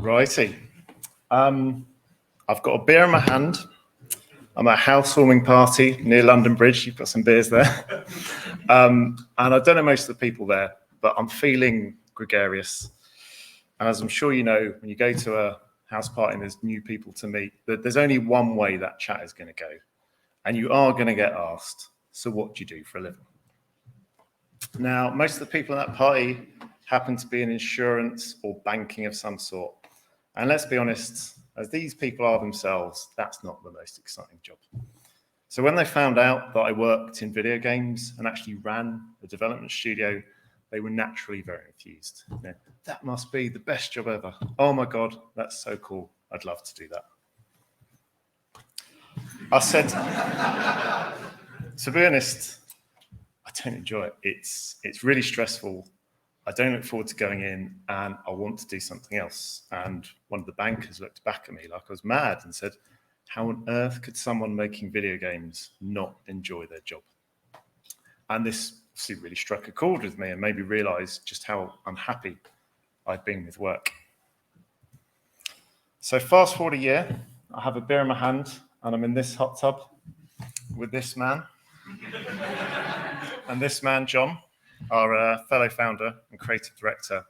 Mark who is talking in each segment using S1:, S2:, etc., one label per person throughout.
S1: Righty. I've got a beer in my hand. I'm at a housewarming party near London Bridge. You've got some beers there. And I don't know most of the people there, but I'm feeling gregarious. And as I'm sure you know, when you go to a house party and there's new people to meet, there's only one way that chat is going to go. And you are going to get asked, so what do you do for a living? Now, most of the people at that party happen to be in insurance or banking of some sort. And let's be honest, as these people are themselves, that's not the most exciting job. So when they found out that I worked in video games and actually ran a development studio, they were naturally very enthused. You know, that must be the best job ever. Oh my God, that's so cool. I'd love to do that. I said, to be honest, I don't enjoy it. It's really stressful. I don't look forward to going in, and I want to do something else. And one of the bankers looked back at me like I was mad and said, how on earth could someone making video games not enjoy their job? And this really struck a chord with me and made me realize just how unhappy I'd been with work. So fast forward a year, I have a beer in my hand and I'm in this hot tub with this man. And this man, John, our fellow founder and creative director,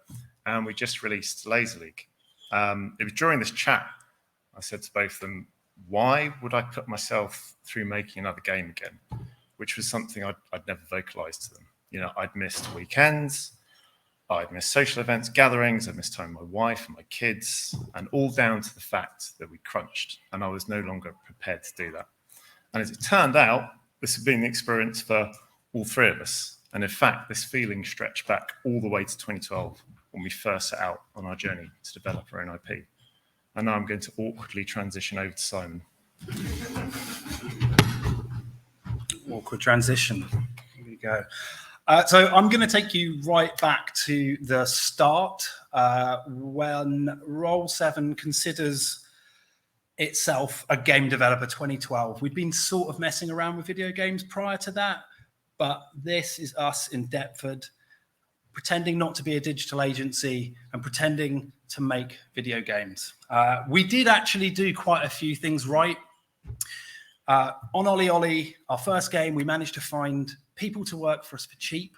S1: and we just released Laser League. It was during this chat, I said to both of them, why would I put myself through making another game again? Which was something I'd never vocalized to them. You know, I'd missed weekends, I'd missed social events, gatherings, I'd missed time with my wife and my kids, and all down to the fact that we crunched, and I was no longer prepared to do that. And as it turned out, this had been the experience for all three of us. And in fact, this feeling stretched back all the way to 2012 when we first set out on our journey to develop our own IP. And now I'm going to awkwardly transition over to Simon.
S2: Awkward transition. Here we go. So I'm going to take you right back to the start when Roll7 considers itself a game developer 2012. We'd been sort of messing around with video games prior to that. But this is us in Deptford, pretending not to be a digital agency and pretending to make video games. We did actually do quite a few things right. On Ollie Ollie, our first game, we managed to find people to work for us for cheap.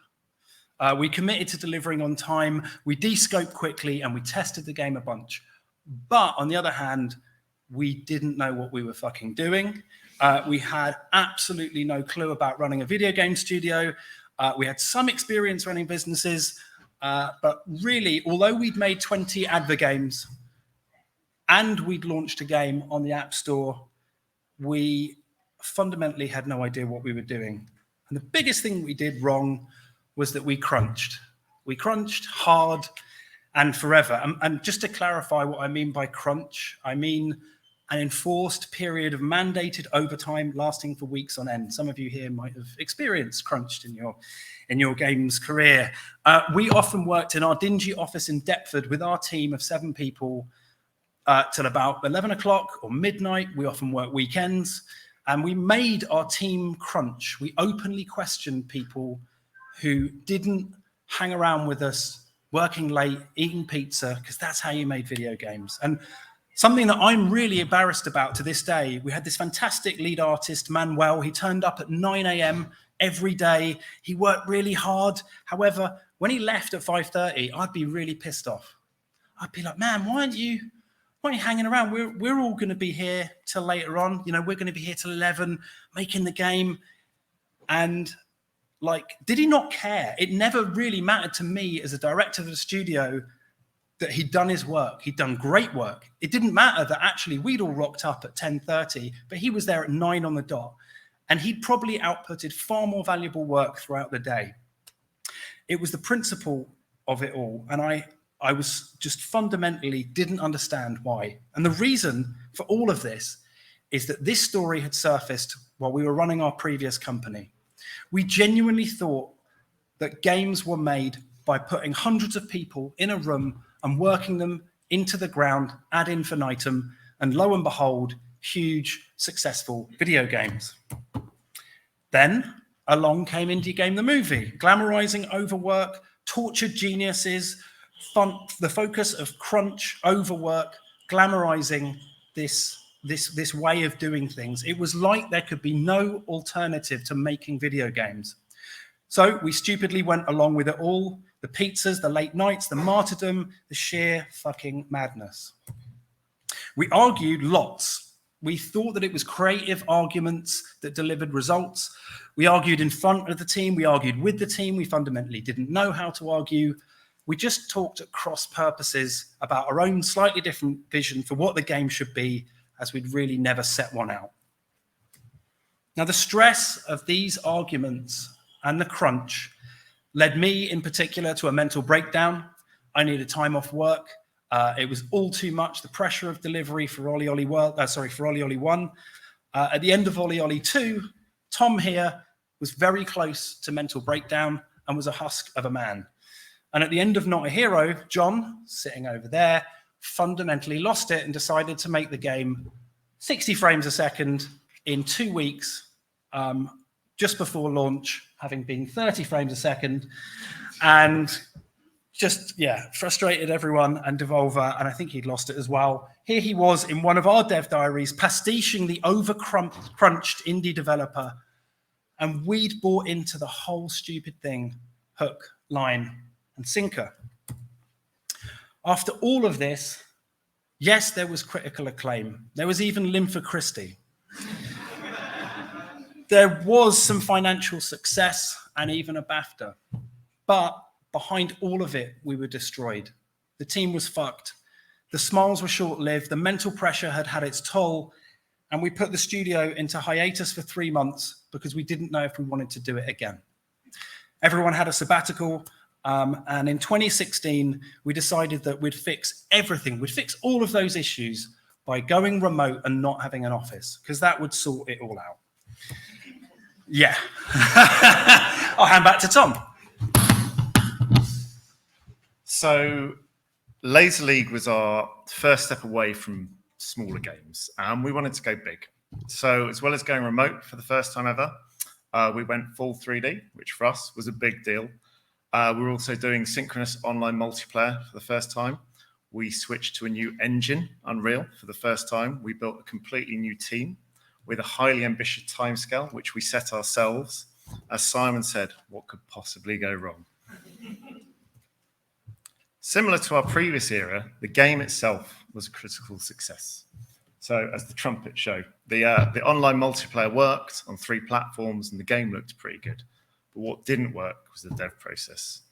S2: We committed to delivering on time. We de-scoped quickly and we tested the game a bunch. But on the other hand, we didn't know what we were fucking doing. We had absolutely no clue about running a video game studio. We had some experience running businesses, but really, although we'd made 20 advert games and we'd launched a game on the App Store, we fundamentally had no idea what we were doing. And the biggest thing we did wrong was that we crunched. We crunched hard and forever. And just to clarify what I mean by crunch, I mean an enforced period of mandated overtime lasting for weeks on end. Some of you here might have experienced crunched in your games career. We often worked in our dingy office in Deptford with our team of 7 people till about 11 o'clock or midnight. We often worked weekends, and we made our team crunch. We openly questioned people who didn't hang around with us, working late, eating pizza, because that's how you made video games. And something that I'm really embarrassed about to this day, we had this fantastic lead artist, Manuel. He turned up at 9 a.m. every day. He worked really hard. However, when he left at 5:30, I'd be really pissed off. I'd be like, man, why aren't you hanging around? We're all going to be here till later on. You know, we're going to be here till 11, making the game. And like, did he not care? It never really mattered to me as a director of the studio that he'd done his work. He'd done great work. It didn't matter that actually we'd all rocked up at 10:30, but he was there at 9 on the dot. And he'd probably outputted far more valuable work throughout the day. It was the principle of it all. And I I was just fundamentally didn't understand why. And the reason for all of this is that this story had surfaced while we were running our previous company. We genuinely thought that games were made by putting hundreds of people in a room and working them into the ground ad infinitum, and lo and behold, huge, successful video games. Then along came Indie Game the Movie, glamorizing overwork, tortured geniuses, the focus of crunch, overwork, glamorizing this way of doing things. It was like there could be no alternative to making video games. So we stupidly went along with it all, the pizzas, the late nights, the martyrdom, the sheer fucking madness. We argued lots. We thought that it was creative arguments that delivered results. We argued in front of the team. We argued with the team. We fundamentally didn't know how to argue. We just talked at cross purposes about our own slightly different vision for what the game should be, as we'd really never set one out. Now, the stress of these arguments and the crunch led me in particular to a mental breakdown. I needed time off work. It was all too much, the pressure of delivery for Ollie Ollie 1. At the end of Ollie Ollie 2, Tom here was very close to mental breakdown and was a husk of a man. And at the end of Not a Hero, John, sitting over there, fundamentally lost it and decided to make the game 60 frames a second in 2 weeks, just before launch, having been 30 frames a second, and just, frustrated everyone and Devolver, and I think he'd lost it as well. Here he was in one of our dev diaries, pastiching the over-crunched indie developer, and we'd bought into the whole stupid thing, hook, line, and sinker. After all of this, yes, there was critical acclaim. There was even Lympha Christie. There was some financial success and even a BAFTA. But behind all of it, we were destroyed. The team was fucked. The smiles were short-lived. The mental pressure had had its toll. And we put the studio into hiatus for 3 months because we didn't know if we wanted to do it again. Everyone had a sabbatical. And in 2016, we decided that we'd fix everything. We'd fix all of those issues by going remote and not having an office, because that would sort it all out. Yeah. I'll hand back to Tom.
S1: So Laser League was our first step away from smaller games, and we wanted to go big. So as well as going remote for the first time ever, we went full 3D, which for us was a big deal. We were also doing synchronous online multiplayer for the first time. We switched to a new engine, Unreal, for the first time. We built a completely new team with a highly ambitious timescale, which we set ourselves. As Simon said, what could possibly go wrong? Similar to our previous era, the game itself was a critical success. So as the trumpet showed, the online multiplayer worked on 3 platforms and the game looked pretty good. But what didn't work was the dev process.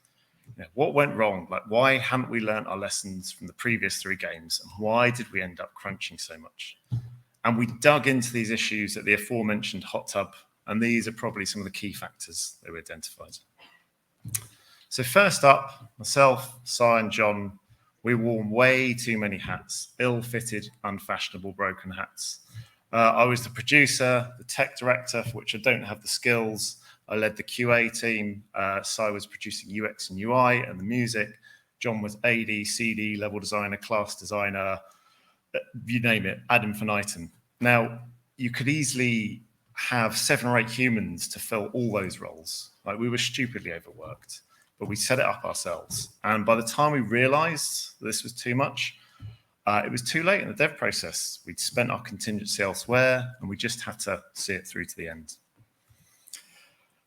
S1: What went wrong? Like, why hadn't we learned our lessons from the previous 3 games? And why did we end up crunching so much? And we dug into these issues at the aforementioned hot tub, and these are probably some of the key factors that we identified. So first up, myself, Si and John, we wore way too many hats, ill-fitted, unfashionable, broken hats. I was the producer, the tech director, for which I don't have the skills. I led the QA team. Si was producing UX and UI and the music. John was AD, CD, level designer, class designer, you name it, ad infinitum. Now, you could easily have 7 or 8 humans to fill all those roles. Like, we were stupidly overworked, but we set it up ourselves. And by the time we realized this was too much, it was too late in the dev process. We'd spent our contingency elsewhere, and we just had to see it through to the end.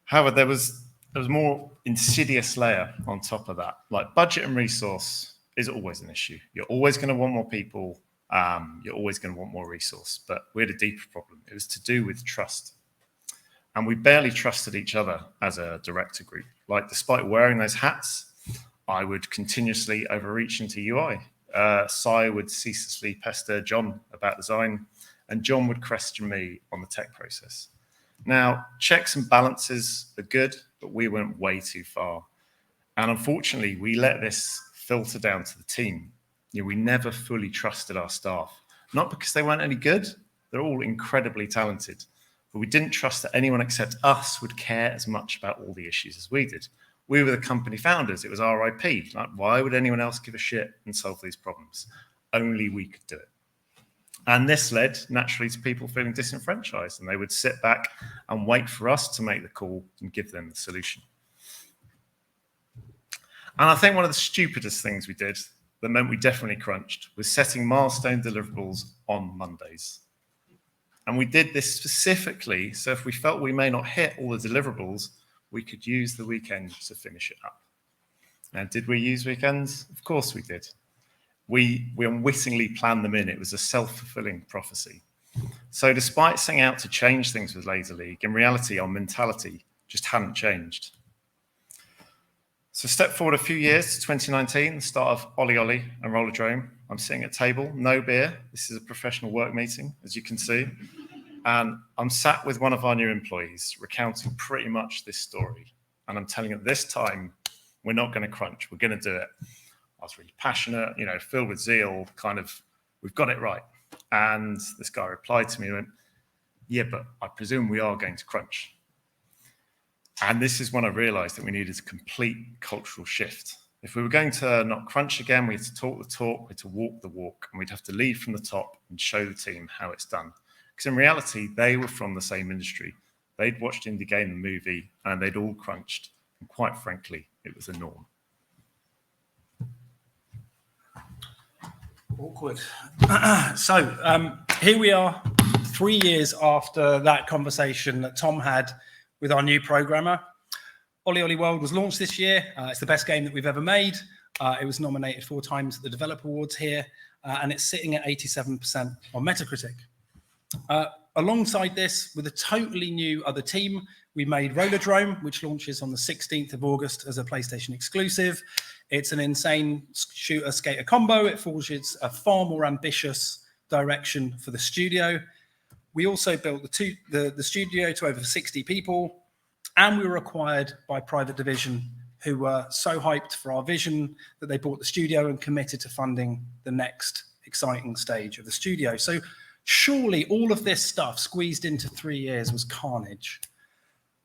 S1: However, there was a more insidious layer on top of that. Like, budget and resource is always an issue. You're always going to want more people. You're always going to want more resource. But we had a deeper problem. It was to do with trust. And we barely trusted each other as a director group. Like, despite wearing those hats, I would continuously overreach into UI. Si would ceaselessly pester John about design, and John would question me on the tech process. Now, checks and balances are good, but we went way too far. And unfortunately, we let this filter down to the team. We never fully trusted our staff, not because they weren't any good. They're all incredibly talented, but we didn't trust that anyone except us would care as much about all the issues as we did. We were the company founders. It was our IP. Like, why would anyone else give a shit and solve these problems? Only we could do it. And this led naturally to people feeling disenfranchised, and they would sit back and wait for us to make the call and give them the solution. And I think one of the stupidest things we did that meant we definitely crunched was setting milestone deliverables on Mondays. And we did this specifically so if we felt we may not hit all the deliverables, we could use the weekend to finish it up. Now, did we use weekends? Of course we did. We unwittingly planned them in. It was a self-fulfilling prophecy. So despite setting out to change things with Laser League, in reality, our mentality just hadn't changed. So step forward a few years to 2019, the start of Ollie Ollie and Rollerdrome. I'm sitting at a table, no beer. This is a professional work meeting, as you can see. And I'm sat with one of our new employees, recounting pretty much this story. And I'm telling him this time, we're not going to crunch, we're going to do it. I was really passionate, filled with zeal, we've got it right. And this guy replied to me and went, yeah, but I presume we are going to crunch. And this is when I realized that we needed a complete cultural shift. If we were going to not crunch again, we had to talk the talk, we had to walk the walk, and we'd have to lead from the top and show the team how it's done. Because in reality, they were from the same industry. They'd watched Indie Game the movie, and they'd all crunched. And quite frankly, it was the norm.
S2: Awkward. So here we are, 3 years after that conversation that Tom had with our new programmer. Ollie Ollie World was launched this year. It's the best game that we've ever made. It was nominated 4 times at the Developer Awards here, and it's sitting at 87% on Metacritic. Alongside this, with a totally new other team, we made Rollerdrome, which launches on the 16th of August as a PlayStation exclusive. It's an insane shooter-skater combo. It forges a far more ambitious direction for the studio. We also built the studio to over 60 people, and we were acquired by Private Division, who were so hyped for our vision that they bought the studio and committed to funding the next exciting stage of the studio. So surely all of this stuff squeezed into 3 years was carnage.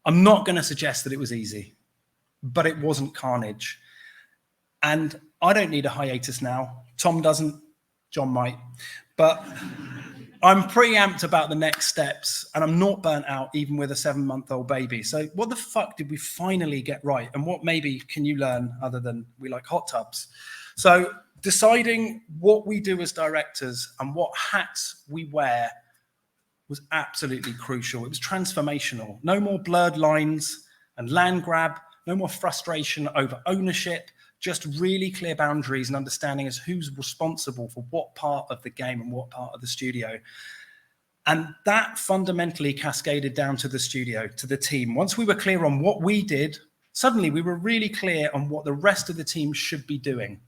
S2: I'm not going to suggest that it was easy, but it wasn't carnage. And I don't need a hiatus now. Tom doesn't, John might, but I'm pretty amped about the next steps, and I'm not burnt out even with a 7-month-old baby. So what the fuck did we finally get right? And what maybe can you learn other than we like hot tubs? So deciding what we do as directors and what hats we wear was absolutely crucial. It was transformational. No more blurred lines and land grab, no more frustration over ownership, just really clear boundaries and understanding as who's responsible for what part of the game and what part of the studio. And that fundamentally cascaded down to the studio, to the team. Once we were clear on what we did, suddenly we were really clear on what the rest of the team should be doing.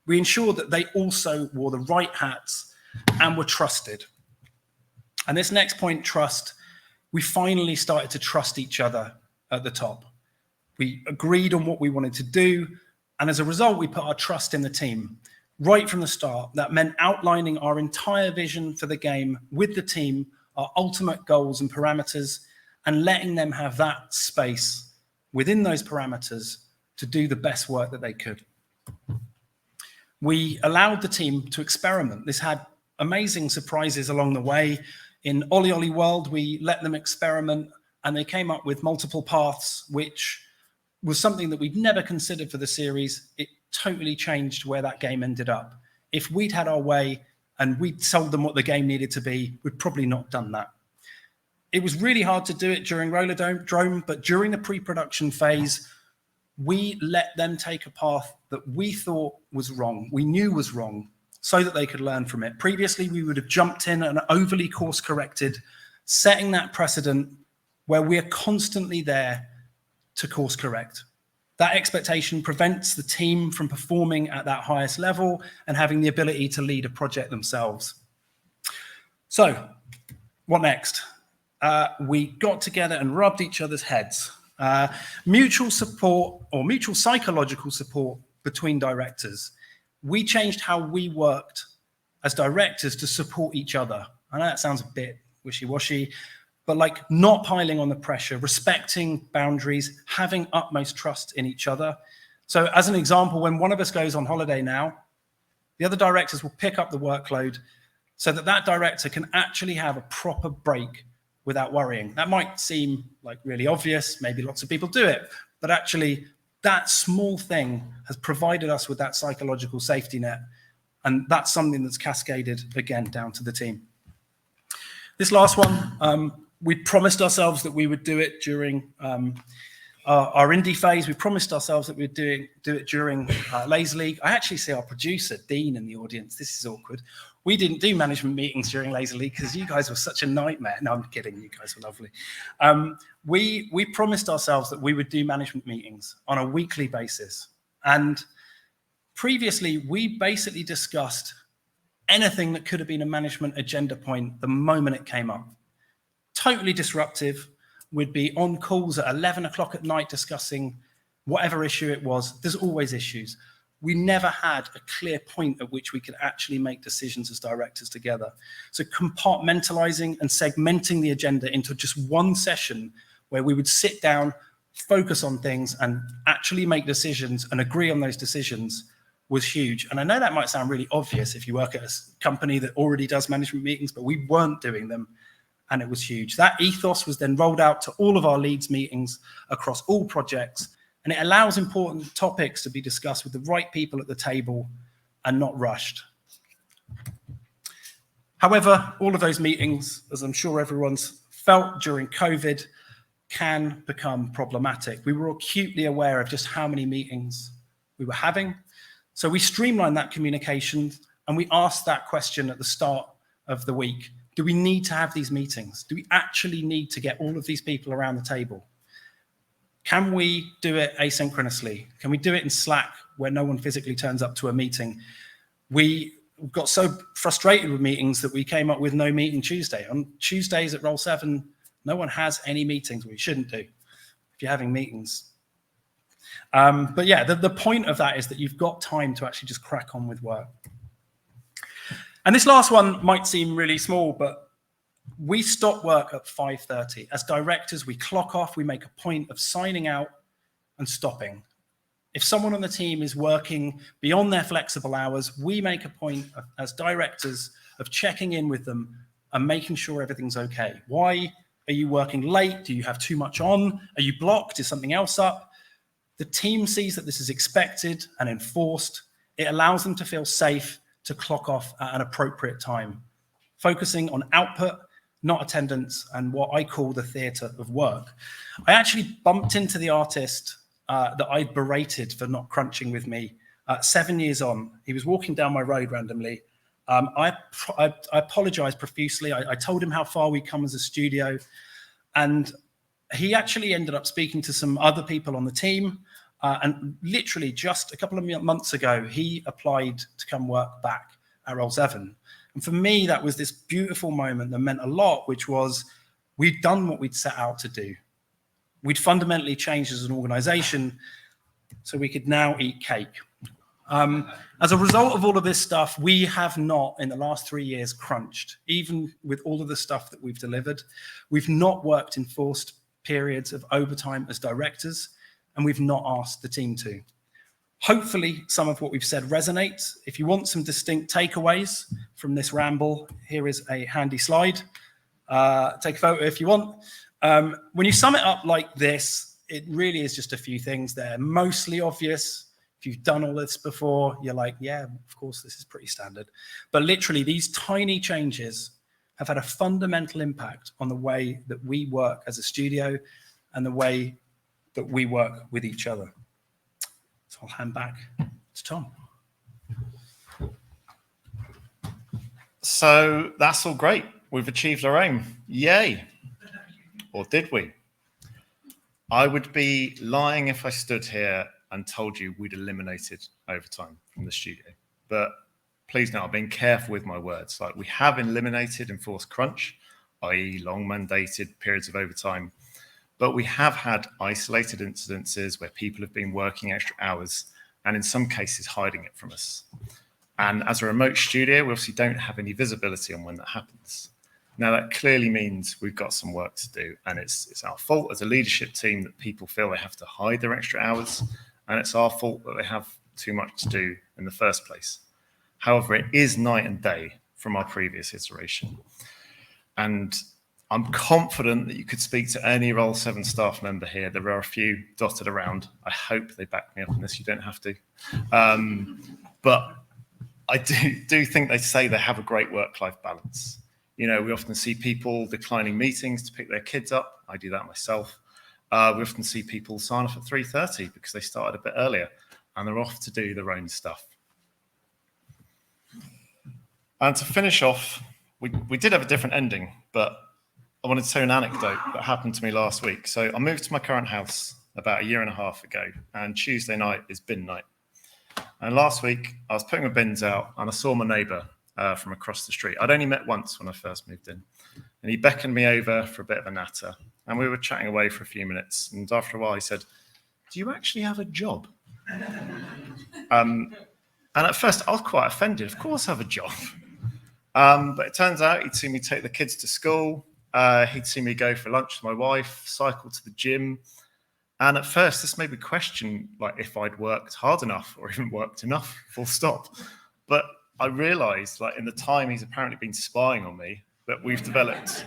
S2: We ensured that they also wore the right hats and were trusted. And this next point, trust, we finally started to trust each other at the top. We agreed on what we wanted to do, and as a result, we put our trust in the team. Right from the start, that meant outlining our entire vision for the game with the team, our ultimate goals and parameters, and letting them have that space within those parameters to do the best work that they could. We allowed the team to experiment. This had amazing surprises along the way. In Ollie Ollie World, we let them experiment, and they came up with multiple paths, which was something that we'd never considered for the series. It totally changed where that game ended up. If we'd had our way and we'd told them what the game needed to be, we'd probably not done that. It was really hard to do it during Rollerdrome, but during the pre-production phase, we let them take a path that we thought was wrong, we knew was wrong, so that they could learn from it. Previously, we would have jumped in and overly course-corrected, setting that precedent where we're constantly there to course correct. That expectation prevents the team from performing at that highest level and having the ability to lead a project themselves. So, what next? We got together and rubbed each other's heads. Mutual support or mutual psychological support between directors. We changed how we worked as directors to support each other. I know that sounds a bit wishy-washy, but like not piling on the pressure, respecting boundaries, having utmost trust in each other. So as an example, when one of us goes on holiday now, the other directors will pick up the workload so that that director can actually have a proper break without worrying. That might seem like really obvious, maybe lots of people do it, but actually that small thing has provided us with that psychological safety net, and that's something that's cascaded again down to the team. This last one, we promised ourselves that we would do it during our indie phase. We promised ourselves that we'd do it during Laser League. I actually see our producer, Dean, in the audience. This is awkward. We didn't do management meetings during Laser League because you guys were such a nightmare. No, I'm kidding. You guys were lovely. We promised ourselves that we would do management meetings on a weekly basis. And previously, we basically discussed anything that could have been a management agenda point the moment it came up. Totally disruptive. We'd be on calls at 11 o'clock at night discussing whatever issue it was. There's always issues. We never had a clear point at which we could actually make decisions as directors together. So compartmentalizing and segmenting the agenda into just one session where we would sit down, focus on things and actually make decisions and agree on those decisions was huge. And I know that might sound really obvious if you work at a company that already does management meetings, but we weren't doing them. And it was huge. That ethos was then rolled out to all of our leads meetings across all projects. And it allows important topics to be discussed with the right people at the table and not rushed. However, all of those meetings, as I'm sure everyone's felt during COVID, can become problematic. We were acutely aware of just how many meetings we were having. So we streamlined that communication and we asked that question at the start of the week. Do we need to have these meetings? Do we actually need to get all of these people around the table? Can we do it asynchronously? Can we do it in Slack where no one physically turns up to a meeting? We got so frustrated with meetings that we came up with no meeting Tuesday. On Tuesdays at Roll 7, no one has any meetings. We shouldn't do if you're having meetings. But yeah, the point of that is that you've got time to actually just crack on with work. And this last one might seem really small, but we stop work at 5:30. As directors, we clock off, we make a point of signing out and stopping. If someone on the team is working beyond their flexible hours, we make a point as directors of checking in with them and making sure everything's okay. Why are you working late? Do you have too much on? Are you blocked? Is something else up? The team sees that this is expected and enforced. It allows them to feel safe to clock off at an appropriate time, focusing on output, not attendance, and what I call the theatre of work. I actually bumped into the artist that I'd berated for not crunching with me 7 years on. He was walking down my road randomly. I apologized profusely. I told him how far we'd come as a studio, and he actually ended up speaking to some other people on the team. And literally just a couple of months ago, he applied to come work back at Roll 7. And for me, that was this beautiful moment that meant a lot, which was we'd done what we'd set out to do. We'd fundamentally changed as an organization so we could now eat cake. As a result of all of this stuff, we have not, in the last 3 years, crunched, even with all of the stuff that we've delivered. We've not worked in forced periods of overtime as directors, and we've not asked the team to. Hopefully, some of what we've said resonates. If you want some distinct takeaways from this ramble, here is a handy slide. Take a photo if you want. When you sum it up like this, it really is just a few things. They're mostly obvious. If you've done all this before, you're like, yeah, of course, this is pretty standard. But literally, these tiny changes have had a fundamental impact on the way that we work as a studio and the way that we work with each other. So I'll hand back to Tom.
S1: So that's all great. We've achieved our aim. Yay. Or did we? I would be lying if I stood here and told you we'd eliminated overtime from the studio. But please note, I've been careful with my words. Like, we have eliminated enforced crunch, i.e. long mandated periods of overtime. But we have had isolated incidences where people have been working extra hours and in some cases hiding it from us. And as a remote studio, we obviously don't have any visibility on when that happens. Now, that clearly means we've got some work to do, and it's our fault as a leadership team that people feel they have to hide their extra hours, and it's our fault that they have too much to do in the first place. However, it is night and day from our previous iteration. And I'm confident that you could speak to any Roll 7 staff member here. There are a few dotted around. I hope they back me up on this. You don't have to. But I do think they say they have a great work-life balance. We often see people declining meetings to pick their kids up. I do that myself. We often see people sign off at 3:30 because they started a bit earlier and they're off to do their own stuff. And to finish off, we did have a different ending, but I wanted to tell an anecdote that happened to me last week. So I moved to my current house about a year and a half ago, and Tuesday night is bin night. And last week, I was putting my bins out, and I saw my neighbour from across the street. I'd only met once when I first moved in. And he beckoned me over for a bit of a natter. And we were chatting away for a few minutes. And after a while, he said, "Do you actually have a job?" And at first, I was quite offended. Of course I have a job. But it turns out he'd seen me take the kids to school. He'd seen me go for lunch with my wife, cycle to the gym. And at first, this made me question if I'd worked hard enough or even worked enough, full stop. But I realised in the time he's apparently been spying on me that we've developed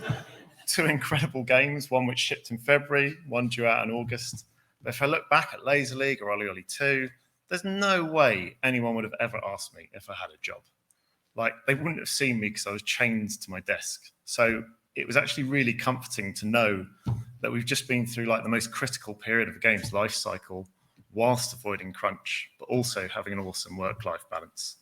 S1: 2 incredible games, one which shipped in February, one due out in August. But if I look back at Laser League or Ollie Ollie 2, there's no way anyone would have ever asked me if I had a job. They wouldn't have seen me because I was chained to my desk. So it was actually really comforting to know that we've just been through the most critical period of a game's life cycle whilst avoiding crunch, but also having an awesome work-life balance.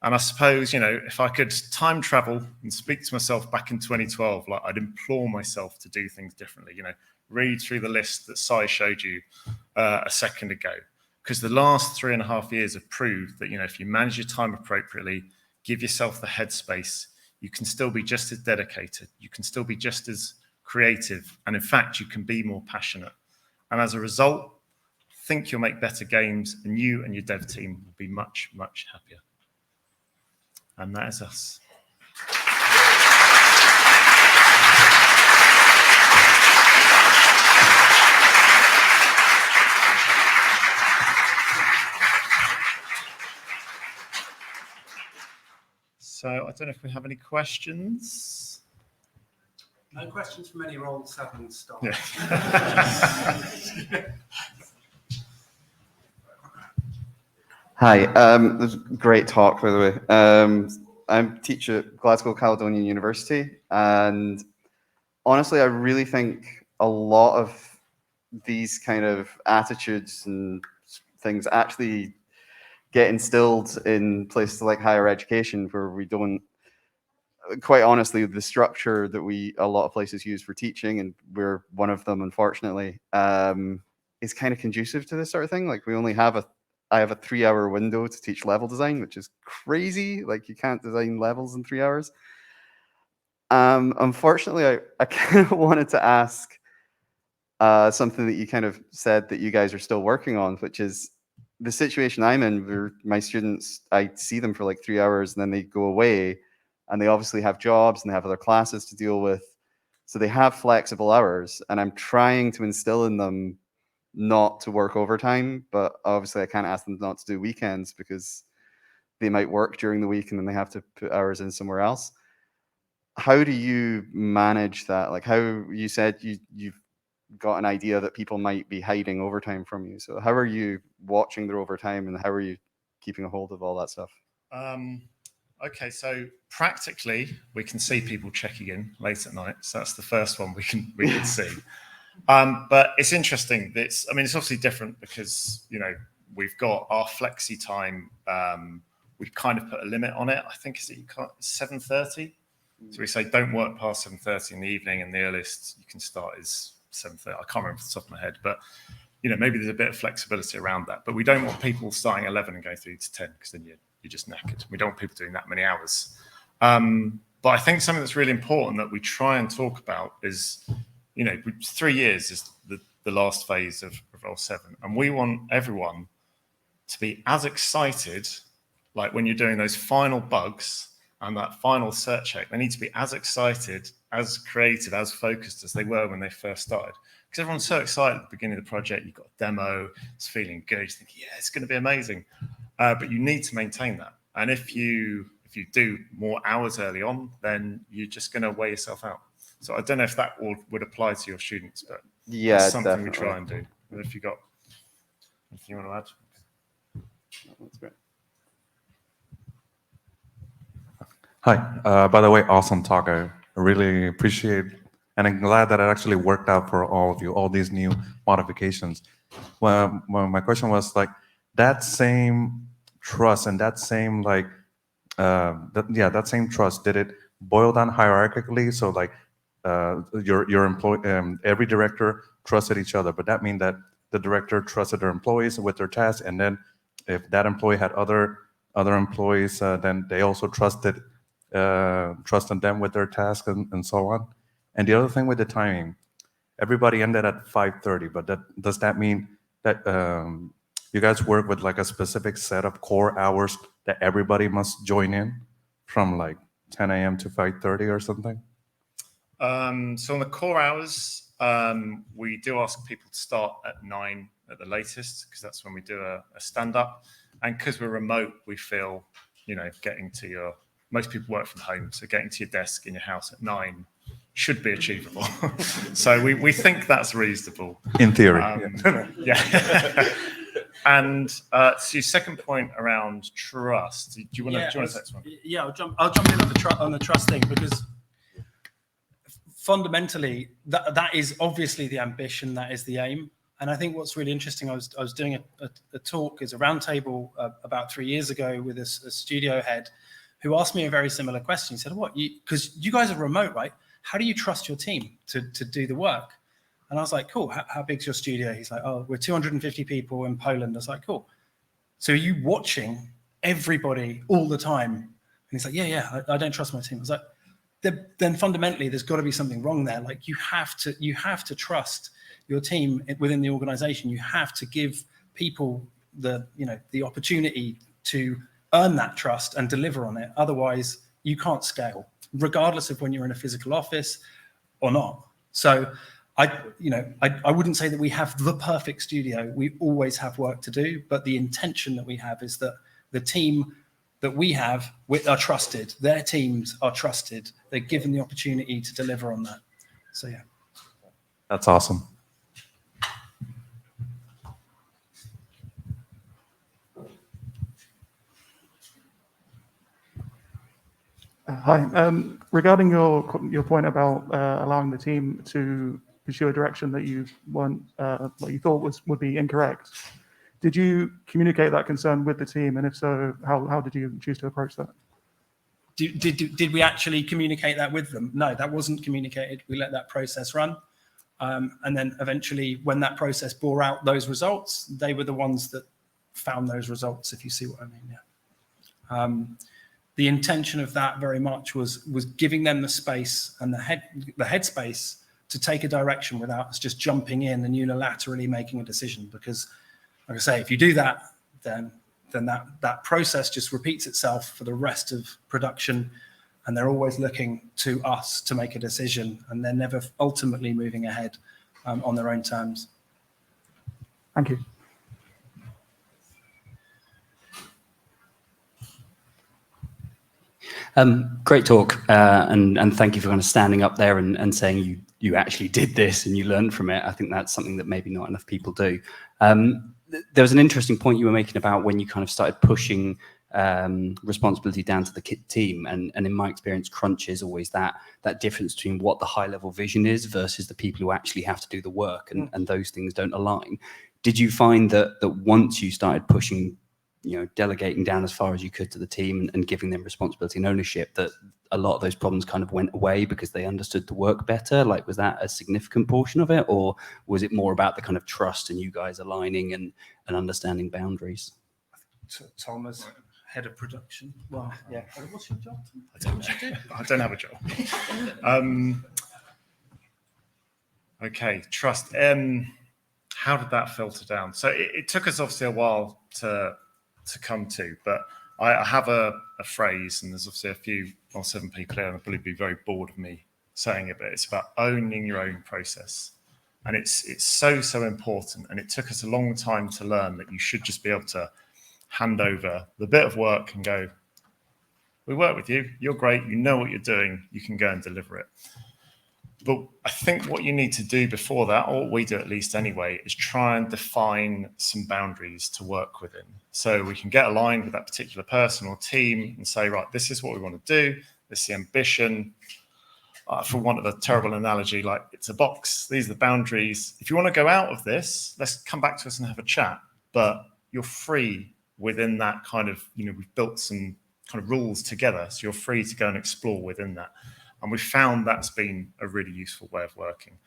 S1: And I suppose, if I could time travel and speak to myself back in 2012, I'd implore myself to do things differently, read through the list that Si showed you a second ago. Because the last 3.5 years have proved that, if you manage your time appropriately, give yourself the headspace, you can still be just as dedicated, you can still be just as creative, and in fact, you can be more passionate. And as a result, I think you'll make better games, and you and your dev team will be much, much happier. And that is us. So I don't know if we have any questions.
S2: No questions from any Roll 7 staff.
S1: Yeah.
S3: Hi, this was a great talk, by the way. I'm a teacher at Glasgow Caledonian University, and honestly, I really think a lot of these kind of attitudes and things actually get instilled in places like higher education, where we don't, quite honestly, the structure that a lot of places use for teaching, and we're one of them, unfortunately, is kind of conducive to this sort of thing. I have a 3-hour window to teach level design, which is crazy. You can't design levels in 3 hours. Unfortunately, I kind of wanted to ask something that you kind of said that you guys are still working on, which is the situation I'm in, where my students, I see them for 3 hours and then they go away, and they obviously have jobs and they have other classes to deal with. So they have flexible hours, and I'm trying to instill in them not to work overtime, but obviously I can't ask them not to do weekends because they might work during the week and then they have to put hours in somewhere else. How do you manage that? How you said you've got an idea that people might be hiding overtime from you. So how are you watching their overtime, and how are you keeping a hold of all that stuff?
S1: Okay, so practically we can see people checking in late at night. So that's the first one we can see. But it's interesting. It's obviously different because, we've got our flexi time. We've kind of put a limit on it. I think it's 7:30. So we say don't work past 7:30 in the evening, and the earliest you can start is 7:30. I can't remember off the top of my head, but maybe there's a bit of flexibility around that. But we don't want people starting at 11 and going through to 10, because then you're just knackered. We don't want people doing that many hours. But I think something that's really important that we try and talk about is, 3 years is the last phase of Roll 7, and we want everyone to be as excited, like when you're doing those final bugs and that final cert check, they need to be as excited, as creative, as focused as they were when they first started. Because everyone's so excited at the beginning of the project, you've got a demo, it's feeling good, you think, yeah, it's going to be amazing. But you need to maintain that. And if you do more hours early on, then you're just going to wear yourself out. So I don't know if that would apply to your students, but
S3: Yeah,
S1: that's something
S3: definitely.
S1: we try and do. But if you got anything you want to add?
S3: That's great.
S4: Hi, by the way, awesome talk. I really appreciate, and I'm glad that it actually worked out for all of you, all these new modifications. Well, my question was like that same trust and that same that same trust, did it boil down hierarchically? So like your employee, every director trusted each other, but that mean that the director trusted their employees with their tasks, and then if that employee had other employees, then they also trusted them with their tasks and so on. And the other thing with the timing, everybody ended at 5:30, but does that mean that you guys work with like a specific set of core hours that everybody must join in from like 10 a.m. to 5:30 or something?
S1: So on the core hours, we do ask people to start at 9 at the latest, because that's when we do a stand-up. And because we're remote, we feel, getting to most people work from home, so getting to your desk in your house at 9 should be achievable. So we think that's reasonable.
S4: In theory.
S1: Yeah. And so your second point around trust, do you want to say this one?
S2: Yeah, I'll jump in on the trust thing, because fundamentally that is obviously the ambition, that is the aim. And I think what's really interesting, I was doing a talk as a roundtable about 3 years ago with a studio head who asked me a very similar question. He said, because you guys are remote, right? How do you trust your team to do the work? And I was like, cool, how big's your studio? He's like, oh, we're 250 people in Poland. I was like, cool. So are you watching everybody all the time? And he's like, yeah, I don't trust my team. I was like, then fundamentally, there's got to be something wrong there. Like you have to trust your team within the organization. You have to give people the opportunity to earn that trust and deliver on it. Otherwise, you can't scale, regardless of when you're in a physical office or not. So I wouldn't say that we have the perfect studio. We always have work to do, but the intention that we have is that the team that we have are trusted. Their teams are trusted. They're given the opportunity to deliver on that. So yeah.
S4: That's awesome.
S5: Hi. Regarding your point about allowing the team to pursue a direction that you weren't, what you thought would be incorrect, did you communicate that concern with the team? And if so, how did you choose to approach that?
S2: Did we actually communicate that with them? No, that wasn't communicated. We let that process run. And then eventually, when that process bore out those results, they were the ones that found those results, if you see what I mean. Yeah. The intention of that very much was giving them the space and the headspace to take a direction without us just jumping in and unilaterally making a decision. Because, like I say, if you do that, then that process just repeats itself for the rest of production, and they're always looking to us to make a decision, and they're never ultimately moving ahead on their own terms.
S5: Thank you.
S6: Great talk, and thank you for kind of standing up there and saying you actually did this and you learned from it. I think that's something that maybe not enough people do. There was an interesting point you were making about when you kind of started pushing responsibility down to the team, and in my experience, crunch is always that difference between what the high level vision is versus the people who actually have to do the work, and those things don't align. Did you find that once you started pushing, delegating down as far as you could to the team and giving them responsibility and ownership, that a lot of those problems kind of went away because they understood the work better? Like, was that a significant portion of it, or was it more about the kind of trust and you guys aligning and understanding boundaries?
S2: Tom, as head of production. Well, yeah. What's your job?
S1: I don't have a job. Okay, trust. how did that filter down? So it took us obviously a while to come to, but I have a phrase, and there's obviously a few or 7 people here, and they'll probably be very bored of me saying it, but it's about owning your own process. And it's so important. And it took us a long time to learn that you should just be able to hand over the bit of work and go, we work with you, you're great, you know what you're doing, you can go and deliver it. But I think what you need to do before that, or what we do at least anyway, is try and define some boundaries to work within. So we can get aligned with that particular person or team and say, right, this is what we want to do, this is the ambition. For want of a terrible analogy, like it's a box, these are the boundaries. If you want to go out of this, let's come back to us and have a chat. But you're free within that kind of, we've built some kind of rules together, so you're free to go and explore within that. And we found that's been a really useful way of working.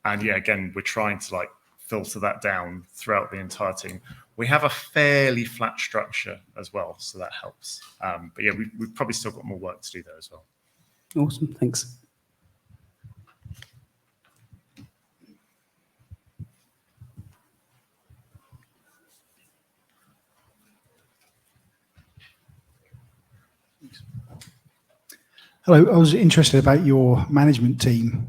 S1: And yeah, again, we're trying to filter that down throughout the entire team. We have a fairly flat structure as well, so that helps. But yeah, we've probably still got more work to do there as well.
S6: Awesome, thanks.
S7: Hello, I was interested about your management team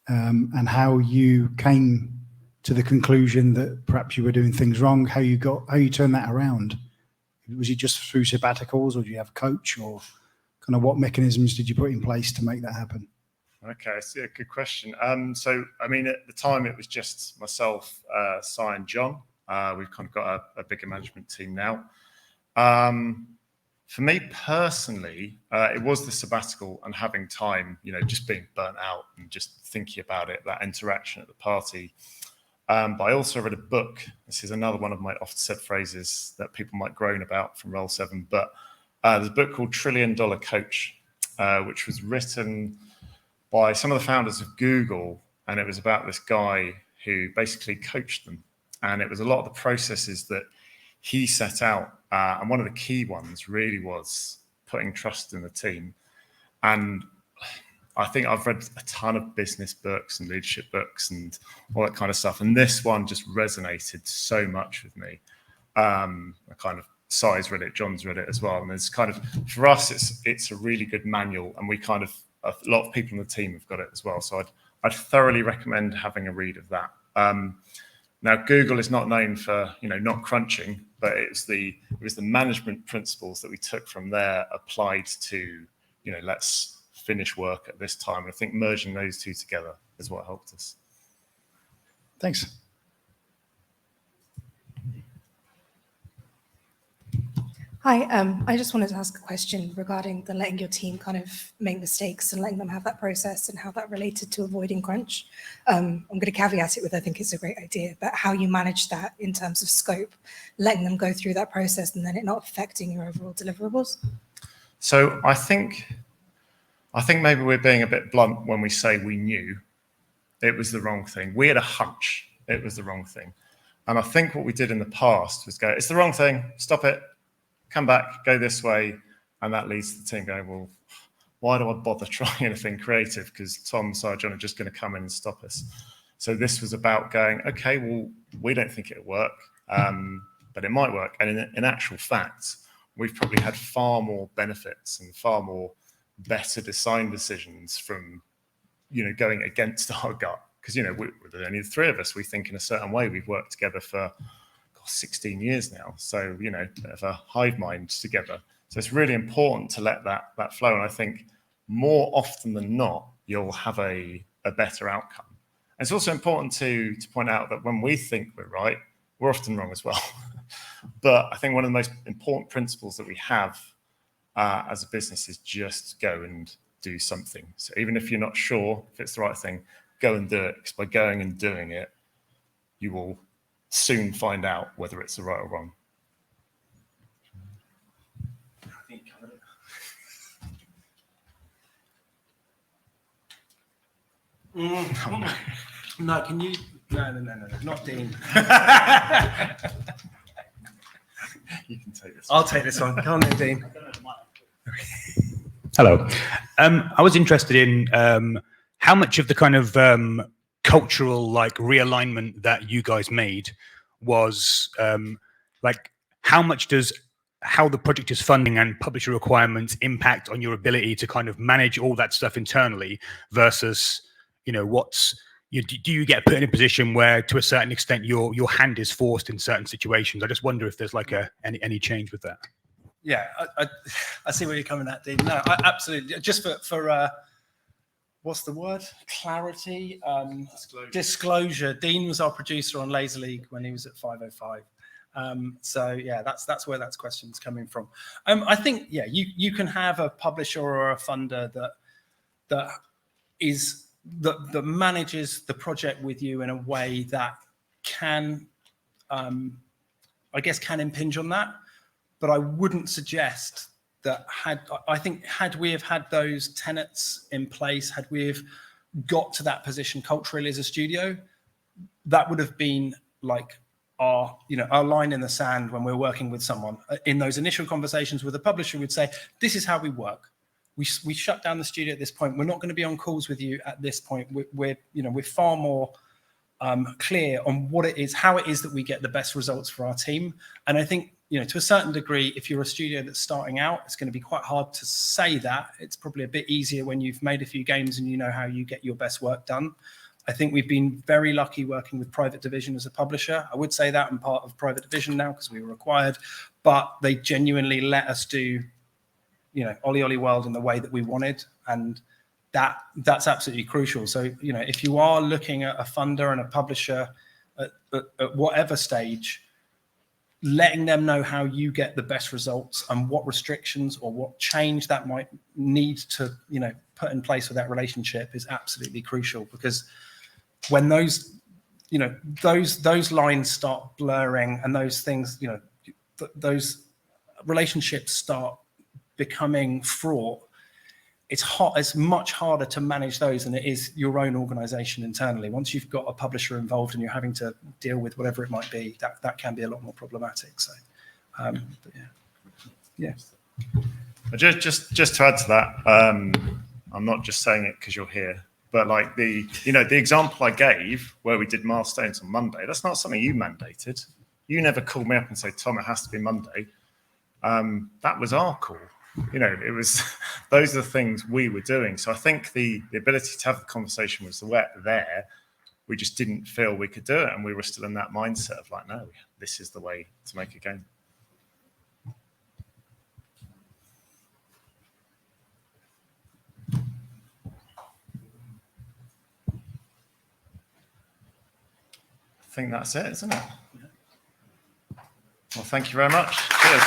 S7: and how you came to the conclusion that perhaps you were doing things wrong, how you turned that around. Was it just through sabbaticals, or do you have a coach, or kind of what mechanisms did you put in place to make that happen?
S1: Okay, so good question. So, I mean, at the time it was just myself, Si and John. We've kind of got a bigger management team now. For me personally, it was the sabbatical and having time, just being burnt out and just thinking about it, that interaction at the party. But I also read a book. This is another one of my often said phrases that people might groan about from Roll 7. But there's a book called $1 Trillion Coach, which was written by some of the founders of Google. And it was about this guy who basically coached them. And it was a lot of the processes that he set out. And one of the key ones really was putting trust in the team. And I think I've read a ton of business books and leadership books and all that kind of stuff. And this one just resonated so much with me. I kind of, Si's read it, John's read it as well. And it's kind of, for us, it's a really good manual. And we kind of, a lot of people in the team have got it as well. So I'd thoroughly recommend having a read of that. Now, Google is not known for, not crunching, but it was the management principles that we took from there applied to, let's finish work at this time. And I think merging those two together is what helped us.
S7: Thanks.
S8: Hi, I just wanted to ask a question regarding the letting your team kind of make mistakes and letting them have that process and how that related to avoiding crunch. I'm going to caveat it with I think it's a great idea, but how you manage that in terms of scope, letting them go through that process and then it not affecting your overall deliverables.
S1: So I think maybe we're being a bit blunt when we say we knew it was the wrong thing. We had a hunch it was the wrong thing. And I think what we did in the past was go, it's the wrong thing, stop it, come back, go this way. And that leads to the team going, well, why do I bother trying anything creative? Because Tom, Si, John are just going to come in and stop us. So this was about going, okay, well, we don't think it'll work, but it might work. And in actual fact, we've probably had far more benefits and far more better design decisions from, going against our gut. Because, we're only the three of us. We think in a certain way. We've worked together for 16 years now. So, bit of a hive mind together. So it's really important to let that flow. And I think more often than not, you'll have a better outcome. And it's also important to point out that when we think we're right, we're often wrong as well. But I think one of the most important principles that we have as a business is just go and do something. So even if you're not sure if it's the right thing, go and do it. Because by going and doing it, you will soon find out whether it's the right or wrong.
S2: No, can you? No, not Dean.
S1: You can take this.
S2: I'll take this one. Come on then, Dean.
S9: Hello. I was interested in how much of the kind of cultural like realignment that you guys made was like how the project is funding and publisher requirements impact on your ability to kind of manage all that stuff internally versus, you know, do you get put in a position where to a certain extent your hand is forced in certain situations? I just wonder if there's like any change with that.
S2: Yeah, I see where you're coming at, Dean. No, absolutely. Just for what's the word? Clarity, disclosure. Dean was our producer on Laser League when he was at 505. So yeah, that's where that question's coming from. I think you can have a publisher or a funder that manages the project with you in a way that can, I guess, can impinge on that. But I wouldn't suggest that had we have had those tenets in place, had we have got to that position culturally as a studio, that would have been like our line in the sand when we're working with someone. In those initial conversations with the publisher, we'd say, this is how we work. We shut down the studio at this point. We're not going to be on calls with you at this point. We're far more clear on what it is, how it is that we get the best results for our team. And I think, to a certain degree, if you're a studio that's starting out, it's going to be quite hard to say that. It's probably a bit easier when you've made a few games and you know how you get your best work done. I think we've been very lucky working with Private Division as a publisher. I would say that I'm part of Private Division now because we were required, but they genuinely let us do, Ollie Ollie World in the way that we wanted. And that's absolutely crucial. So, if you are looking at a funder and a publisher at whatever stage, letting them know how you get the best results and what restrictions or what change that might need to, put in place with that relationship is absolutely crucial, because when those lines start blurring and those things, those relationships start becoming fraught, it's much harder to manage those than it is your own organization internally. Once you've got a publisher involved and you're having to deal with whatever it might be, that can be a lot more problematic. So, but yeah.
S1: Just to add to that, I'm not just saying it because you're here, but like the example I gave where we did milestones on Monday, that's not something you mandated. You never called me up and say, Tom, it has to be Monday. That was our call. It was, those are the things we were doing. So I think the ability to have the conversation was there. We just didn't feel we could do it. And we were still in that mindset of like, no, this is the way to make a game. I think that's it, isn't it? Well, thank you very much. Cheers.